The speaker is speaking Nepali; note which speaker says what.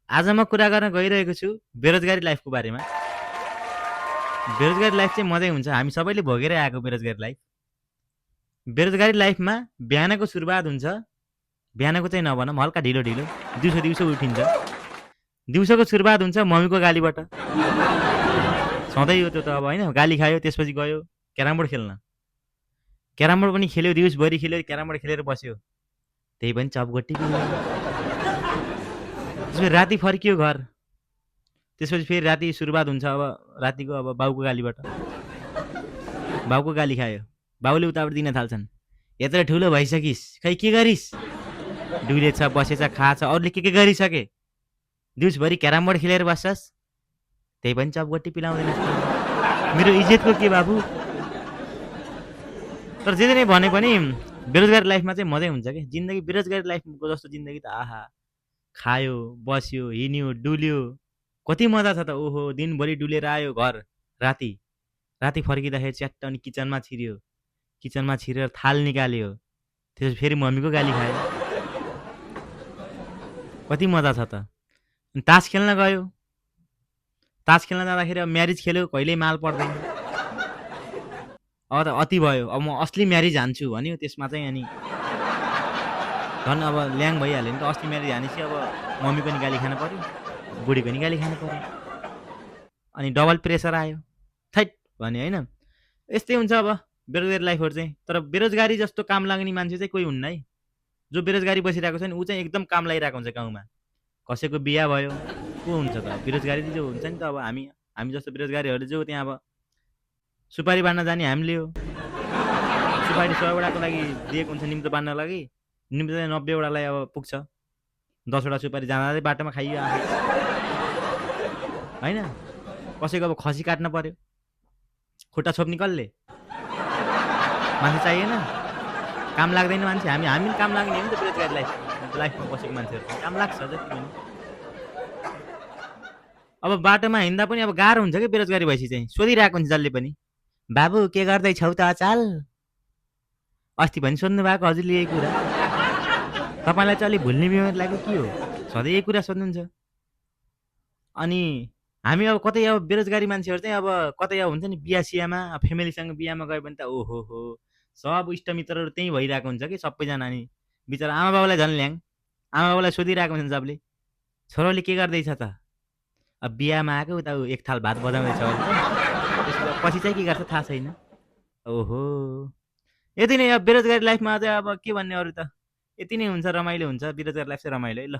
Speaker 1: आज म कुरा गर्न गइरहेको छु बेरोजगारी लाइफको बारेमा। बेरोजगारी लाइफ चाहिँ मजै हुन्छ। हामी सबैले भोगेरै आएको बेरोजगारी लाइफ। बेरोजगारी लाइफमा बिहानको सुरुवात हुन्छ। बिहानको चाहिँ नभनौँ, हल्का ढिलो-ढिलो। दिउँसो उठिन्छ। दिउँसोको सुरुवात हुन्छ मम्मीको गालीबाट। सधैँ हो त्यो त अब होइन, गाली खायो, त्यसपछि गयो क्यारम बोर्ड खेल्न। क्यारम बोर्ड पनि खेल्यो, दिउँसभरि खेल्यो, क्यारम बोर्ड खेलेर बस्यो। त्यही पनि चपगट्टी पिल्यो। त्यसपछि राति फर्कियो घर। त्यसपछि फेरि राति सुरुवात हुन्छ अब रातिको अब बाउको गालीबाट। बाउको गाली खायो। बाउले उताबाट दिन थाल्छन्। यत्रो ठुलो भइसकिस्, खै के गरिस्? डुलेछ, बसेछ, खाछ, अरूले के गरिसके? दिउँसभरि क्यारम बोर्ड खेलेर बस्छस्? त्यही पनि चपगट्टी पिलाउँदैनस्। मेरो इज्जतको के बाबु? तर जे नै भने पनि बेरोजगारी लाइफमा चाहिँ मजै हुन्छ कि। जिन्दगी बेरोजगारी लाइफको जस्तो जिन्दगी त आहा। खायो, बस्यो, हिँड्यो, डुल्यो। कति मजा छ त। ओहो, दिनभरि डुलेर आयो घर राति। राति फर्किँदाखेरि च्याट्ट अनि किचनमा छिर्यो। किचनमा छिरेर थाल निकाल्यो। त्यसपछि फेरि मम्मीको गाली खायो। कति मजा छ त। अनि तास खेल्न गयो। तास खेल्न जाँदाखेरि अब म्यारिज खेल्यो, कहिल्यै माल पर्दैन। अब त अति भयो। अब म असली म्यारिज हान्छु भन्यो। त्यसमा चाहिँ अनि झन् अब ल्याङ भइहाल्यो नि त। असली म्यारिज हानेपछि अब मम्मी पनि गाली खानु पर्यो, बुढी पनि गाली खानु पर्यो। अनि डबल प्रेसर आयो। थैट भन्यो होइन। यस्तै हुन्छ अब बेरोजगारी लाइफहरू चाहिँ। तर बेरोजगारी जस्तो काम लाग्ने मान्छे चाहिँ कोही हुन्न है। जो बेरोजगारी बसिरहेको छ नि ऊ चाहिँ एकदम काम लागिरहेको हुन्छ गाउँमा। कसैको बिहा भयो, को हुन्छ त? बेरोजगारी जो हुन्छ नि त। अब हामी जस्तो बेरोजगारीहरू जो त्यहाँ अब सुपारी बाँड्न जाने हामीले हो। सुपारी 100वटाको लागि दिएको हुन्छ निम्तो बाँड्नको लागि। निम्तो चाहिँ 90वटालाई अब पुग्छ। 10वटा सुपारी जाँदा बाटोमा खाइयो आफै होइन। कसैको अब खसी काट्न पर्यो, खुट्टा छोप्ने कसले? मान्छे चाहिएन? काम लाग्दैन मान्छे? हामी काम लाग्ने हो नि त बेरोजगारी लाइफमा बसेको मान्छेहरू काम लाग्छ जति पनि। अब बाटोमा हिँड्दा पनि अब गाह्रो हुन्छ कि बेरोजगारी भएपछि चाहिँ। सोधिरहेको हुन्छ जसले पनि, बाबु के गर्दैछौ त अचाल? अस्ति पनि सोध्नु भएको हजुरले यही कुरा। तपाईँलाई चाहिँ अलिक भुल्ने बिमारी लाग्यो के हो? सधैँ यही कुरा सोध्नुहुन्छ। अनि हामी अब कतै अब बेरोजगारी मान्छेहरू चाहिँ अब कतै अब हुन्छ नि बिहा सियामा फ्यामिलीसँग बिहामा गयो भने त ओहो हो सब इष्टमित्रहरू त्यहीँ भइरहेको हुन्छ कि सबैजना। अनि बिचरा आमा बाबुलाई झन् ल्याङ। आमा बाबुलाई सोधिरहेको हुन्छ सबले, छोरोले के गर्दैछ त? अब बिहामा आएको उता एक थाल भात बजाउँदैछ भने त पछि चाहिँ के गर्छ थाहा छैन। ओहो, यति नै अब बेरोजगारी लाइफमा चाहिँ अब के भन्ने अरू त। यति नै हुन्छ, रमाइलो हुन्छ बेरोजगारी लाइफ चाहिँ। रमाइलो है ल।